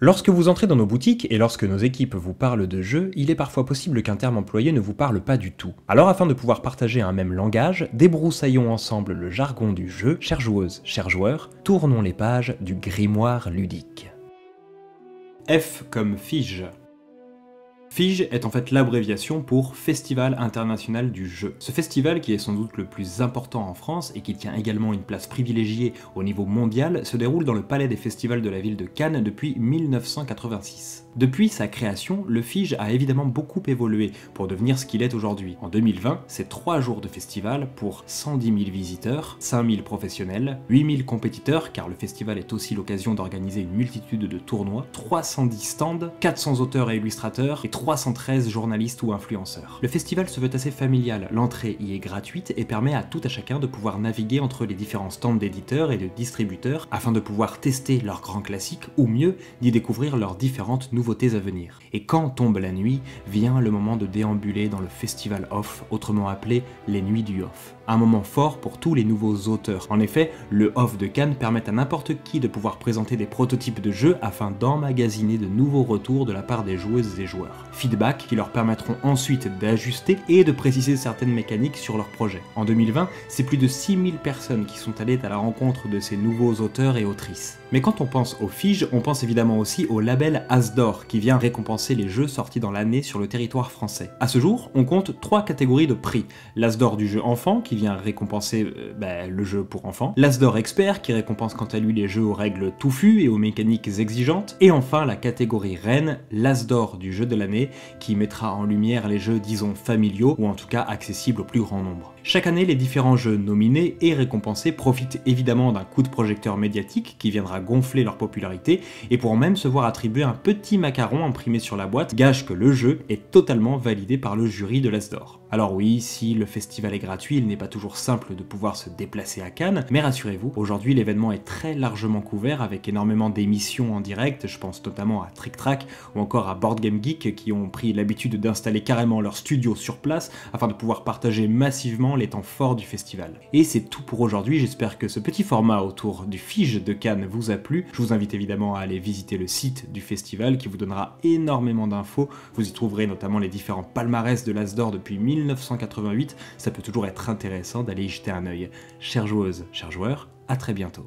Lorsque vous entrez dans nos boutiques et lorsque nos équipes vous parlent de jeux, il est parfois possible qu'un terme employé ne vous parle pas du tout. Alors afin de pouvoir partager un même langage, débroussaillons ensemble le jargon du jeu, chères joueuses, chers joueurs, tournons les pages du grimoire ludique. F comme Fige. Fige est en fait l'abréviation pour Festival International du Jeu. Ce festival, qui est sans doute le plus important en France et qui tient également une place privilégiée au niveau mondial, se déroule dans le Palais des Festivals de la ville de Cannes depuis 1986. Depuis sa création, le Fige a évidemment beaucoup évolué pour devenir ce qu'il est aujourd'hui. En 2020, c'est 3 jours de festival pour 110 000 visiteurs, 5 000 professionnels, 8 000 compétiteurs, car le festival est aussi l'occasion d'organiser une multitude de tournois, 310 stands, 400 auteurs et illustrateurs et 313 journalistes ou influenceurs. Le festival se veut assez familial, l'entrée y est gratuite et permet à tout à chacun de pouvoir naviguer entre les différents stands d'éditeurs et de distributeurs afin de pouvoir tester leurs grands classiques ou mieux, d'y découvrir leurs différentes nouveautés à venir. Et quand tombe la nuit, vient le moment de déambuler dans le Festival Off, autrement appelé les Nuits du Off. Un moment fort pour tous les nouveaux auteurs. En effet, le Off de Cannes permet à n'importe qui de pouvoir présenter des prototypes de jeux afin d'emmagasiner de nouveaux retours de la part des joueuses et joueurs. Feedback qui leur permettront ensuite d'ajuster et de préciser certaines mécaniques sur leur projet. En 2020, c'est plus de 6000 personnes qui sont allées à la rencontre de ces nouveaux auteurs et autrices. Mais quand on pense au Fige, on pense évidemment aussi au label As d'Or qui vient récompenser les jeux sortis dans l'année sur le territoire français. À ce jour, on compte 3 catégories de prix. L'As d'Or du jeu enfant qui vient récompenser le jeu pour enfants, l'As d'Or expert qui récompense quant à lui les jeux aux règles touffues et aux mécaniques exigeantes, et enfin la catégorie reine, l'As d'Or du jeu de l'année qui mettra en lumière les jeux disons familiaux ou en tout cas accessibles au plus grand nombre. Chaque année, les différents jeux nominés et récompensés profitent évidemment d'un coup de projecteur médiatique qui viendra gonfler leur popularité et pourront même se voir attribuer un petit macaron imprimé sur la boîte, gage que le jeu est totalement validé par le jury de l'As d'Or. Alors oui, si le festival est gratuit, il n'est pas toujours simple de pouvoir se déplacer à Cannes, mais rassurez-vous, aujourd'hui l'événement est très largement couvert avec énormément d'émissions en direct, je pense notamment à Trick Track ou encore à Board Game Geek qui ont pris l'habitude d'installer carrément leur studio sur place afin de pouvoir partager massivement les temps forts du festival. Et c'est tout pour aujourd'hui, j'espère que ce petit format autour du Fige de Cannes vous a plu. Je vous invite évidemment à aller visiter le site du festival qui vous donnera énormément d'infos. Vous y trouverez notamment les différents palmarès de l'As d'Or depuis 1988, ça peut toujours être intéressant d'aller y jeter un œil. Chères joueuses, chers joueurs, à très bientôt.